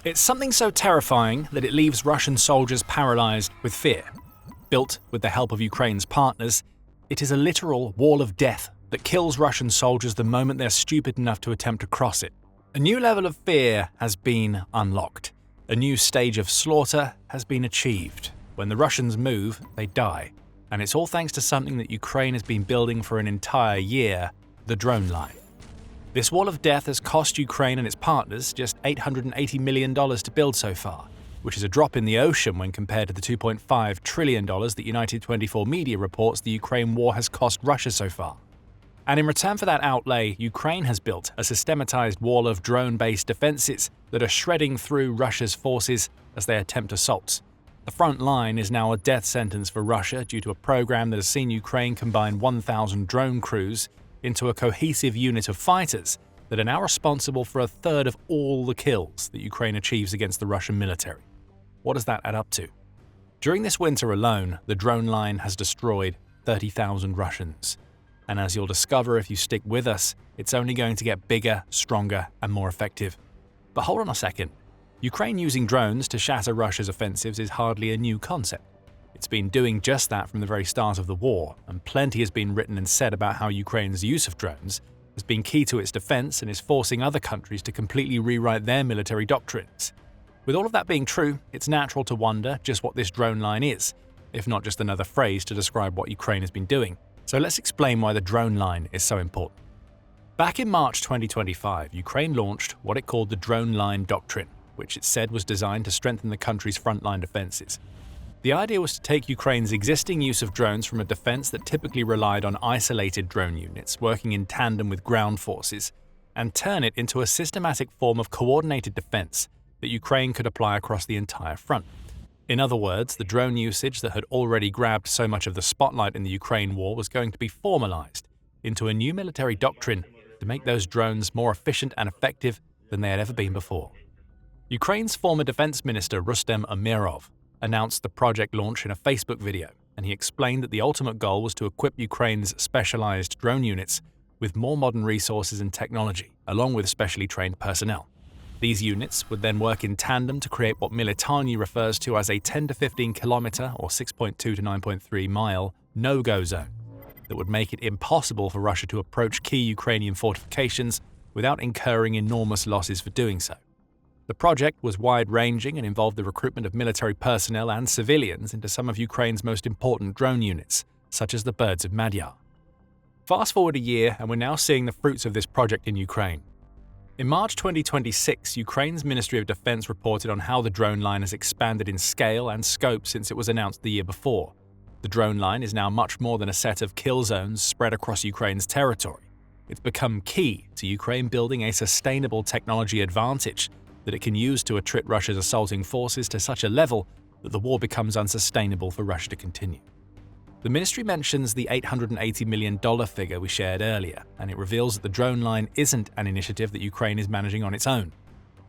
It's something so terrifying that it leaves Russian soldiers paralyzed with fear. Built with the help of Ukraine's partners, it is a literal wall of death that kills Russian soldiers the moment they're stupid enough to attempt to cross it. A new level of fear has been unlocked. A new stage of slaughter has been achieved. When the Russians move, they die. And it's all thanks to something that Ukraine has been building for an entire year, the drone line. This wall of death has cost Ukraine and its partners just $880 million to build so far, which is a drop in the ocean when compared to the $2.5 trillion that United 24 media reports the Ukraine war has cost Russia so far. And in return for that outlay, Ukraine has built a systematized wall of drone-based defenses that are shredding through Russia's forces as they attempt assaults. The front line is now a death sentence for Russia due to a program that has seen Ukraine combine 1,000 drone crews into a cohesive unit of fighters that are now responsible for a third of all the kills that Ukraine achieves against the Russian military. What does that add up to? During this winter alone, the drone line has destroyed 30,000 Russians. And as you'll discover if you stick with us, it's only going to get bigger, stronger, and more effective. But hold on a second. Ukraine using drones to shatter Russia's offensives is hardly a new concept. It's been doing just that from the very start of the war, and plenty has been written and said about how Ukraine's use of drones has been key to its defense and is forcing other countries to completely rewrite their military doctrines. With all of that being true, it's natural to wonder just what this drone line is, if not just another phrase to describe what Ukraine has been doing. So let's explain why the drone line is so important. Back in March 2025, Ukraine launched what it called the Drone Line Doctrine, which it said was designed to strengthen the country's frontline defenses. The idea was to take Ukraine's existing use of drones from a defense that typically relied on isolated drone units working in tandem with ground forces, and turn it into a systematic form of coordinated defense that Ukraine could apply across the entire front. In other words, the drone usage that had already grabbed so much of the spotlight in the Ukraine war was going to be formalized into a new military doctrine to make those drones more efficient and effective than they had ever been before. Ukraine's former defense minister Rustem Umerov announced the project launch in a Facebook video, and he explained that the ultimate goal was to equip Ukraine's specialized drone units with more modern resources and technology, along with specially trained personnel. These units would then work in tandem to create what Military refers to as a 10 to 15 kilometer or 6.2 to 9.3 mile no-go zone that would make it impossible for Russia to approach key Ukrainian fortifications without incurring enormous losses for doing so. The project was wide-ranging and involved the recruitment of military personnel and civilians into some of Ukraine's most important drone units, such as the Birds of Magyar. Fast forward a year and we're now seeing the fruits of this project in Ukraine. In March 2026, Ukraine's Ministry of Defense reported on how the drone line has expanded in scale and scope since it was announced the year before. The drone line is now much more than a set of kill zones spread across Ukraine's territory. It's become key to Ukraine building a sustainable technology advantage that it can use to attrit Russia's assaulting forces to such a level that the war becomes unsustainable for Russia to continue. The ministry mentions the $880 million figure we shared earlier, and it reveals that the drone line isn't an initiative that Ukraine is managing on its own.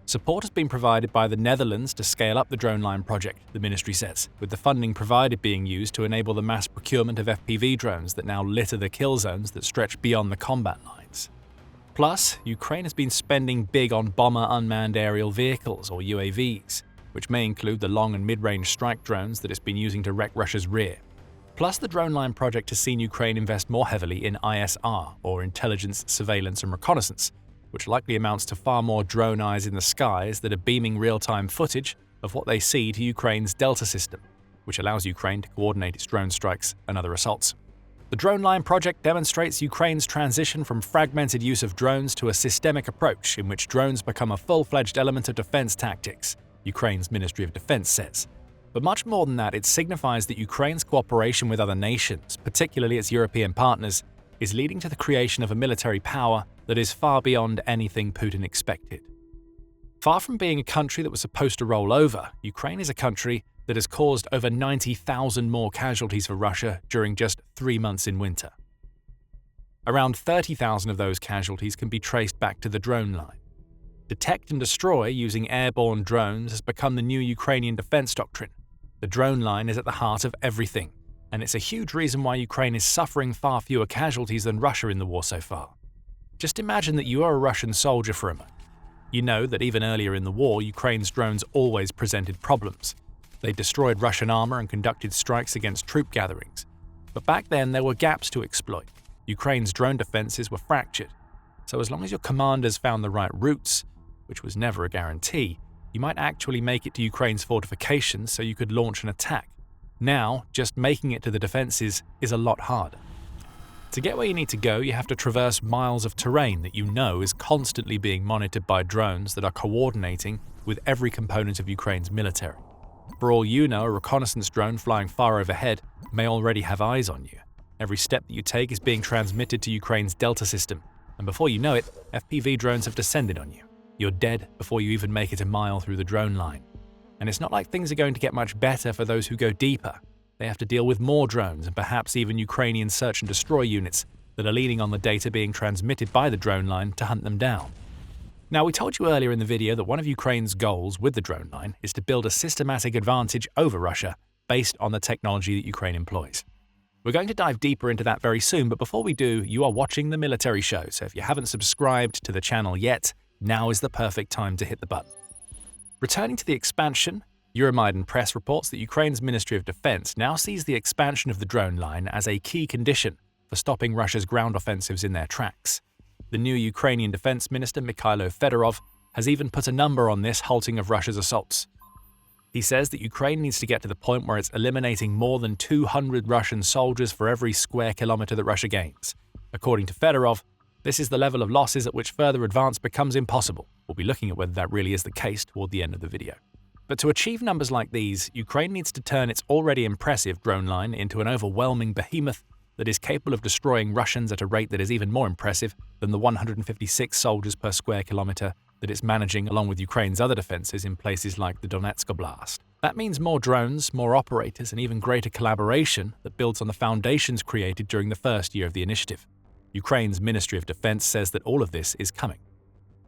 Support has been provided by the Netherlands to scale up the drone line project, the ministry says, with the funding provided being used to enable the mass procurement of FPV drones that now litter the kill zones that stretch beyond the combat lines. Plus, Ukraine has been spending big on bomber unmanned aerial vehicles, or UAVs, which may include the long and mid-range strike drones that it's been using to wreck Russia's rear. Plus, the drone line project has seen Ukraine invest more heavily in ISR, or intelligence, surveillance and reconnaissance, which likely amounts to far more drone eyes in the skies that are beaming real-time footage of what they see to Ukraine's Delta system, which allows Ukraine to coordinate its drone strikes and other assaults. The drone line project demonstrates Ukraine's transition from fragmented use of drones to a systemic approach in which drones become a full-fledged element of defense tactics, Ukraine's Ministry of Defense says. But much more than that, it signifies that Ukraine's cooperation with other nations, particularly its European partners, is leading to the creation of a military power that is far beyond anything Putin expected. Far from being a country that was supposed to roll over, Ukraine is a country that has caused over 90,000 more casualties for Russia during just 3 months in winter. Around 30,000 of those casualties can be traced back to the drone line. Detect and destroy using airborne drones has become the new Ukrainian defense doctrine. The drone line is at the heart of everything, and it's a huge reason why Ukraine is suffering far fewer casualties than Russia in the war so far. Just imagine that you are a Russian soldier for a moment. You know that even earlier in the war, Ukraine's drones always presented problems. They destroyed Russian armor and conducted strikes against troop gatherings. But back then, there were gaps to exploit. Ukraine's drone defenses were fractured. So as long as your commanders found the right routes, which was never a guarantee, you might actually make it to Ukraine's fortifications so you could launch an attack. Now, just making it to the defenses is a lot harder. To get where you need to go, you have to traverse miles of terrain that you know is constantly being monitored by drones that are coordinating with every component of Ukraine's military. For all you know, a reconnaissance drone flying far overhead may already have eyes on you. Every step that you take is being transmitted to Ukraine's Delta system, and before you know it, FPV drones have descended on you. You're dead before you even make it a mile through the drone line. And it's not like things are going to get much better for those who go deeper. They have to deal with more drones and perhaps even Ukrainian search and destroy units that are leaning on the data being transmitted by the drone line to hunt them down. Now, we told you earlier in the video that one of Ukraine's goals with the drone line is to build a systematic advantage over Russia based on the technology that Ukraine employs. We're going to dive deeper into that very soon, but before we do, you are watching The Military Show, so if you haven't subscribed to the channel yet, now is the perfect time to hit the button. Returning to the expansion, Euromaidan Press reports that Ukraine's Ministry of Defense now sees the expansion of the drone line as a key condition for stopping Russia's ground offensives in their tracks. The new Ukrainian Defense Minister, Mikhailo Fedorov, has even put a number on this halting of Russia's assaults. He says that Ukraine needs to get to the point where it's eliminating more than 200 Russian soldiers for every square kilometer that Russia gains. According to Fedorov, this is the level of losses at which further advance becomes impossible. We'll be looking at whether that really is the case toward the end of the video. But to achieve numbers like these, Ukraine needs to turn its already impressive drone line into an overwhelming behemoth that is capable of destroying Russians at a rate that is even more impressive than the 156 soldiers per square kilometer that it's managing along with Ukraine's other defenses in places like the Donetsk Oblast. That means more drones, more operators, and even greater collaboration that builds on the foundations created during the first year of the initiative. Ukraine's Ministry of Defense says that all of this is coming.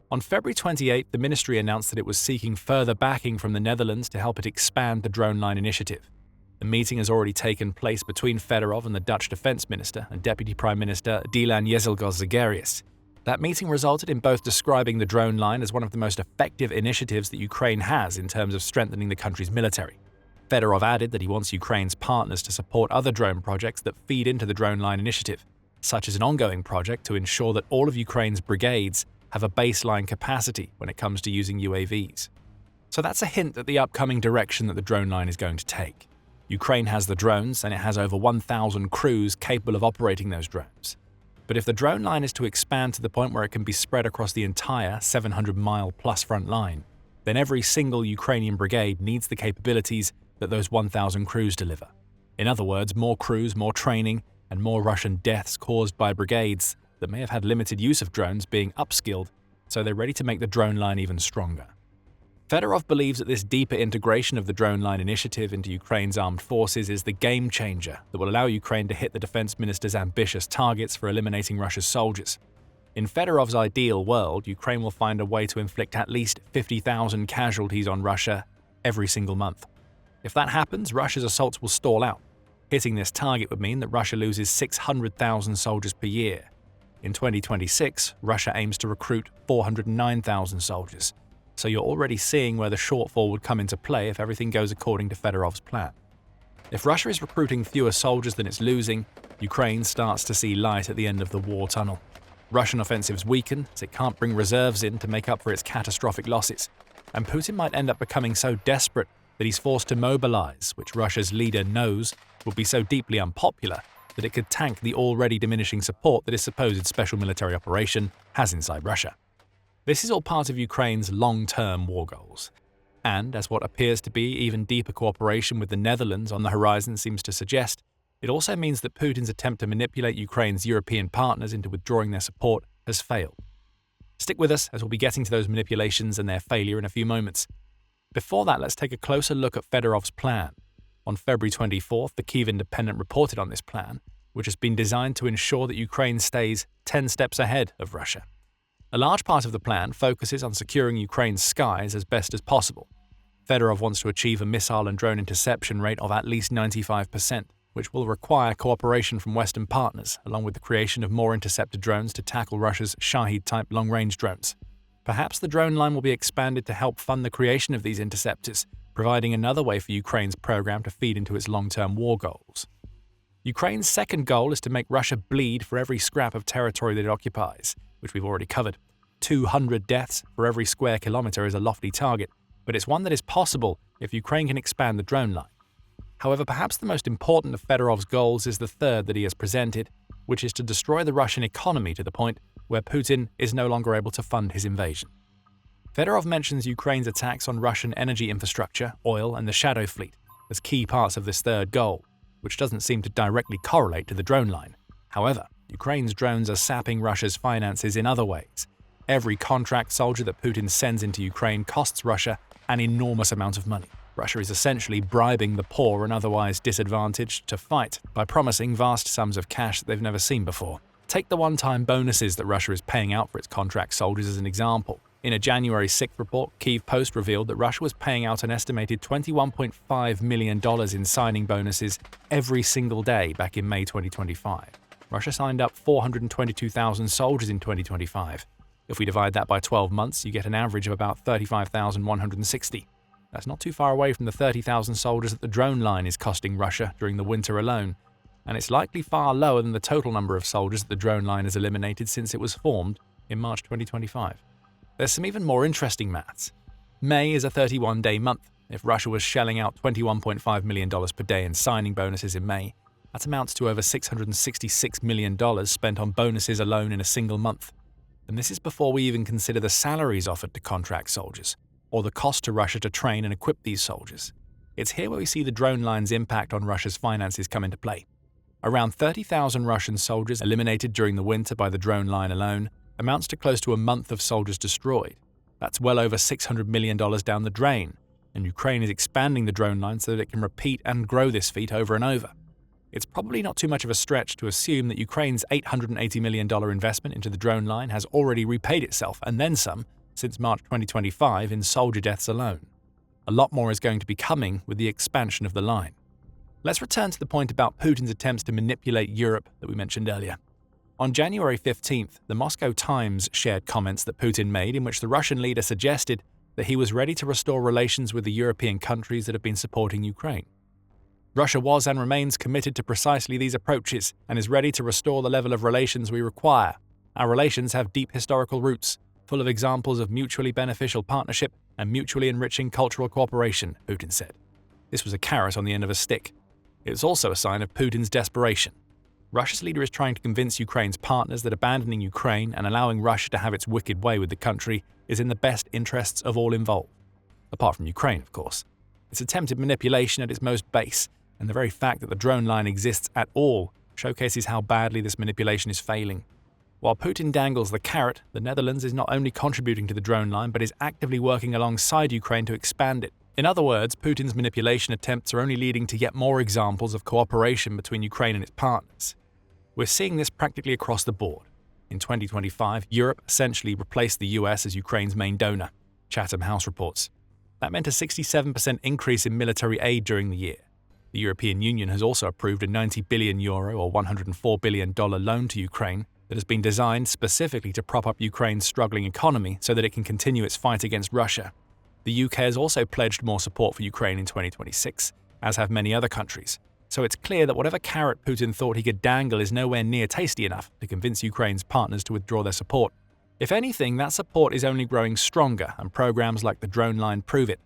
On February 28, the ministry announced that it was seeking further backing from the Netherlands to help it expand the drone line initiative. The meeting has already taken place between Fedorov and the Dutch Defense Minister and Deputy Prime Minister Dylan Jezielgos-Zagarius. That meeting resulted in both describing the drone line as one of the most effective initiatives that Ukraine has in terms of strengthening the country's military. Fedorov added that he wants Ukraine's partners to support other drone projects that feed into the drone line initiative, such as an ongoing project to ensure that all of Ukraine's brigades have a baseline capacity when it comes to using UAVs. So that's a hint at the upcoming direction that the drone line is going to take. Ukraine has the drones, and it has over 1,000 crews capable of operating those drones. But if the drone line is to expand to the point where it can be spread across the entire 700-mile-plus front line, then every single Ukrainian brigade needs the capabilities that those 1,000 crews deliver. In other words, more crews, more training, and more Russian deaths caused by brigades that may have had limited use of drones being upskilled, so they're ready to make the drone line even stronger. Fedorov believes that this deeper integration of the drone line initiative into Ukraine's armed forces is the game changer that will allow Ukraine to hit the defense minister's ambitious targets for eliminating Russia's soldiers. In Fedorov's ideal world, Ukraine will find a way to inflict at least 50,000 casualties on Russia every single month. If that happens, Russia's assaults will stall out. Hitting this target would mean that Russia loses 600,000 soldiers per year. In 2026, Russia aims to recruit 409,000 soldiers. So you're already seeing where the shortfall would come into play if everything goes according to Fedorov's plan. If Russia is recruiting fewer soldiers than it's losing, Ukraine starts to see light at the end of the war tunnel. Russian offensives weaken as it can't bring reserves in to make up for its catastrophic losses. And Putin might end up becoming so desperate that he's forced to mobilize, which Russia's leader knows will be so deeply unpopular that it could tank the already diminishing support that his supposed special military operation has inside Russia. This is all part of Ukraine's long-term war goals. And, as what appears to be even deeper cooperation with the Netherlands on the horizon seems to suggest, it also means that Putin's attempt to manipulate Ukraine's European partners into withdrawing their support has failed. Stick with us as we'll be getting to those manipulations and their failure in a few moments. Before that, let's take a closer look at Fedorov's plan. On February 24th, the Kyiv Independent reported on this plan, which has been designed to ensure that Ukraine stays 10 steps ahead of Russia. A large part of the plan focuses on securing Ukraine's skies as best as possible. Fedorov wants to achieve a missile and drone interception rate of at least 95%, which will require cooperation from Western partners, along with the creation of more interceptor drones to tackle Russia's Shahid-type long-range drones. Perhaps the drone line will be expanded to help fund the creation of these interceptors, providing another way for Ukraine's program to feed into its long-term war goals. Ukraine's second goal is to make Russia bleed for every scrap of territory that it occupies, which we've already covered. 200 deaths for every square kilometer is a lofty target, but it's one that is possible if Ukraine can expand the drone line. However, perhaps the most important of Fedorov's goals is the third that he has presented, which is to destroy the Russian economy to the point where Putin is no longer able to fund his invasion. Fedorov mentions Ukraine's attacks on Russian energy infrastructure, oil, and the Shadow Fleet as key parts of this third goal, which doesn't seem to directly correlate to the drone line. However, Ukraine's drones are sapping Russia's finances in other ways. Every contract soldier that Putin sends into Ukraine costs Russia an enormous amount of money. Russia is essentially bribing the poor and otherwise disadvantaged to fight by promising vast sums of cash that they've never seen before. Take the one-time bonuses that Russia is paying out for its contract soldiers as an example. In a January 6th report, Kyiv Post revealed that Russia was paying out an estimated $21.5 million in signing bonuses every single day back in May 2025. Russia signed up 422,000 soldiers in 2025. If we divide that by 12 months, you get an average of about 35,160. That's not too far away from the 30,000 soldiers that the drone line is costing Russia during the winter alone, and it's likely far lower than the total number of soldiers that the drone line has eliminated since it was formed in March 2025. There's some even more interesting maths. May is a 31-day month. If Russia was shelling out $21.5 million per day in signing bonuses in May, that amounts to over $666 million spent on bonuses alone in a single month. And this is before we even consider the salaries offered to contract soldiers, or the cost to Russia to train and equip these soldiers. It's here where we see the drone line's impact on Russia's finances come into play. Around 30,000 Russian soldiers eliminated during the winter by the drone line alone amounts to close to a month of soldiers destroyed. That's well over $600 million down the drain, and Ukraine is expanding the drone line so that it can repeat and grow this feat over and over. It's probably not too much of a stretch to assume that Ukraine's $880 million investment into the drone line has already repaid itself, and then some, since March 2025 in soldier deaths alone. A lot more is going to be coming with the expansion of the line. Let's return to the point about Putin's attempts to manipulate Europe that we mentioned earlier. On January 15th, the Moscow Times shared comments that Putin made in which the Russian leader suggested that he was ready to restore relations with the European countries that have been supporting Ukraine. Russia was and remains committed to precisely these approaches and is ready to restore the level of relations we require. Our relations have deep historical roots, full of examples of mutually beneficial partnership and mutually enriching cultural cooperation, Putin said. This was a carrot on the end of a stick. It was also a sign of Putin's desperation. Russia's leader is trying to convince Ukraine's partners that abandoning Ukraine and allowing Russia to have its wicked way with the country is in the best interests of all involved. Apart from Ukraine, of course. It's attempted manipulation at its most base, and the very fact that the drone line exists at all showcases how badly this manipulation is failing. While Putin dangles the carrot, the Netherlands is not only contributing to the drone line but is actively working alongside Ukraine to expand it. In other words, Putin's manipulation attempts are only leading to yet more examples of cooperation between Ukraine and its partners. We're seeing this practically across the board. In 2025, Europe essentially replaced the US as Ukraine's main donor, Chatham House reports. That meant a 67% increase in military aid during the year. The European Union has also approved a €90 billion or $104 billion loan to Ukraine that has been designed specifically to prop up Ukraine's struggling economy so that it can continue its fight against Russia. The UK has also pledged more support for Ukraine in 2026, as have many other countries. So it's clear that whatever carrot Putin thought he could dangle is nowhere near tasty enough to convince Ukraine's partners to withdraw their support. If anything, that support is only growing stronger, and programs like the drone line prove it.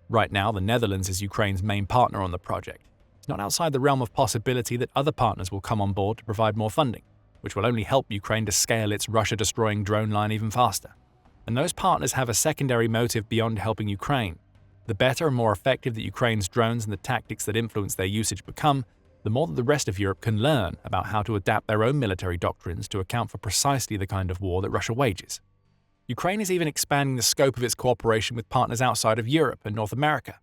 Right now, the Netherlands is Ukraine's main partner on the project. It's not outside the realm of possibility that other partners will come on board to provide more funding, which will only help Ukraine to scale its Russia-destroying drone line even faster. And those partners have a secondary motive beyond helping Ukraine. The better and more effective that Ukraine's drones and the tactics that influence their usage become, the more that the rest of Europe can learn about how to adapt their own military doctrines to account for precisely the kind of war that Russia wages. Ukraine is even expanding the scope of its cooperation with partners outside of Europe and North America.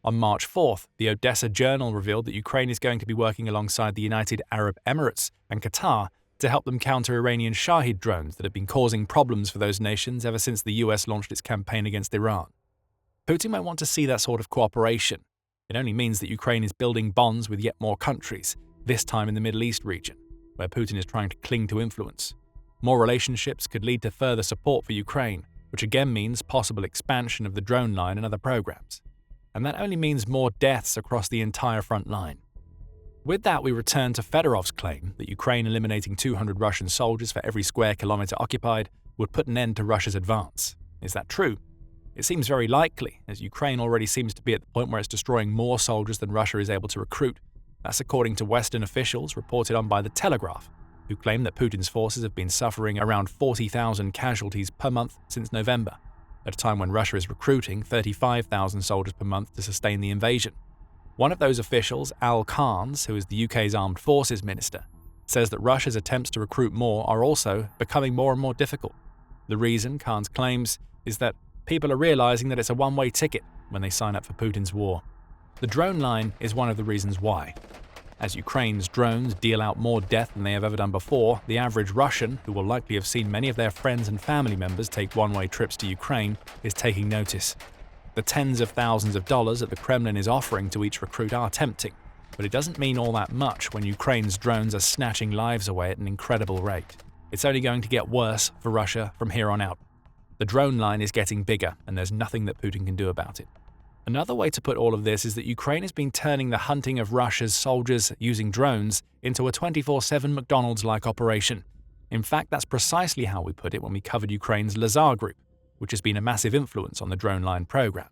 On March 4th, the Odessa Journal revealed that Ukraine is going to be working alongside the United Arab Emirates and Qatar to help them counter Iranian Shahid drones that have been causing problems for those nations ever since the US launched its campaign against Iran. Putin might want to see that sort of cooperation. It only means that Ukraine is building bonds with yet more countries, this time in the Middle East region, where Putin is trying to cling to influence. More relationships could lead to further support for Ukraine, which again means possible expansion of the drone line and other programs. And that only means more deaths across the entire front line. With that, we return to Fedorov's claim that Ukraine eliminating 200 Russian soldiers for every square kilometer occupied would put an end to Russia's advance. Is that true? It seems very likely, as Ukraine already seems to be at the point where it's destroying more soldiers than Russia is able to recruit. That's according to Western officials reported on by The Telegraph, who claim that Putin's forces have been suffering around 40,000 casualties per month since November, at a time when Russia is recruiting 35,000 soldiers per month to sustain the invasion. One of those officials, Al Carnes, who is the UK's Armed Forces Minister, says that Russia's attempts to recruit more are also becoming more and more difficult. The reason, Carnes claims, is that people are realizing that it's a one-way ticket when they sign up for Putin's war. The drone line is one of the reasons why. As Ukraine's drones deal out more death than they have ever done before, the average Russian, who will likely have seen many of their friends and family members take one-way trips to Ukraine, is taking notice. The tens of thousands of dollars that the Kremlin is offering to each recruit are tempting, but it doesn't mean all that much when Ukraine's drones are snatching lives away at an incredible rate. It's only going to get worse for Russia from here on out. The drone line is getting bigger, and there's nothing that Putin can do about it. Another way to put all of this is that Ukraine has been turning the hunting of Russia's soldiers using drones into a 24/7 McDonald's-like operation. In fact, that's precisely how we put it when we covered Ukraine's Lazar group, which has been a massive influence on the drone line program.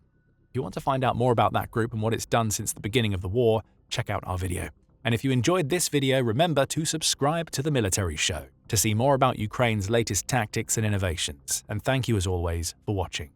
If you want to find out more about that group and what it's done since the beginning of the war, check out our video. And if you enjoyed this video, remember to subscribe to The Military Show to see more about Ukraine's latest tactics and innovations. And thank you as always for watching.